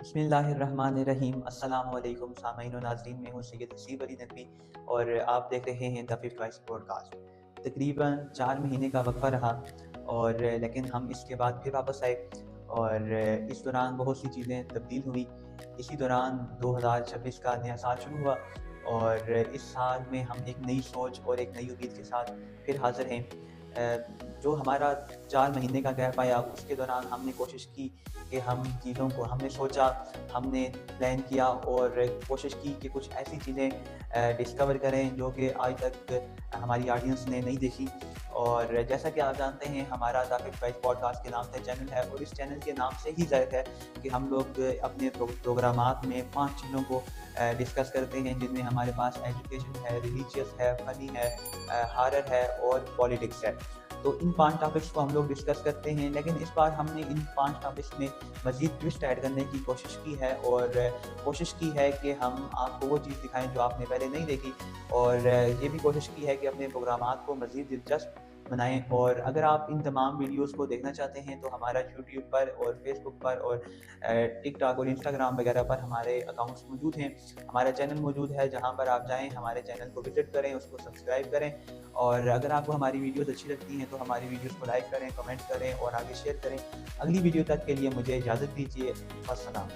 बिस्मिल्लाहिर्रहमानिर्रहीम। अस्सलाम वालेकुम सामईन व नाज़रीन, मैं हूँ सैयद हसीब अली नदवी और आप देख रहे हैं द फिफ्थ वॉइस पॉडकास्ट। तकरीबन 4 महीने का वक्फा रहा और लेकिन हम इसके बाद फिर वापस आए और इस दौरान बहुत सी चीज़ें तब्दील हुई। इसी दौरान 2026 का नया साल शुरू हुआ और इस साल में हम एक नई सोच और एक नई उम्मीद के साथ फिर हाज़िर हैं। जो हमारा 4 महीने का गैप आया उसके दौरान हमने कोशिश की कि हम चीज़ों को हमने सोचा, हमने प्लान किया और कोशिश की कि कुछ ऐसी चीज़ें डिस्कवर करें जो कि आज तक हमारी ऑडियंस ने नहीं देखी। और जैसा कि आप जानते हैं हमारा द फिफ्थ वॉइस पॉडकास्ट के नाम से चैनल है और इस चैनल के नाम से ही ज़ाहिर है कि हम लोग अपने प्रोग्रामात में 5 चीज़ों को डिस्कस करते हैं, जिनमें हमारे पास एजुकेशन है, रिलीजियस है, फ़नी है, हॉरर है और पॉलिटिक्स है। तो इन 5 टॉपिक्स को हम लोग डिस्कस करते हैं, लेकिन इस बार हमने इन 5 टॉपिक्स में मज़ीद ट्विस्ट ऐड करने की कोशिश की है और कोशिश की है कि हम आपको वो चीज़ दिखाएँ जो आपने पहले नहीं देखी और ये भी कोशिश की है कि अपने प्रोग्रामात को मज़ीद दिलचस्प बनाएँ। और अगर आप इन तमाम वीडियोज़ को देखना चाहते हैं तो हमारा यूट्यूब पर और फेसबुक पर और टिकटॉक और इंस्टाग्राम वगैरह पर हमारे अकाउंट्स मौजूद हैं। हमारा चैनल मौजूद है, जहाँ पर आप जाएँ हमारे चैनल को विज़िट करें, उसको सब्सक्राइब करें और अगर आपको हमारी वीडियोज़ अच्छी लगती हैं तो हमारी वीडियोज़ को लाइक करें, कमेंट करें और आगे शेयर करें। अगली वीडियो तक के लिए मुझे इजाज़त दीजिए। अस्सलाम।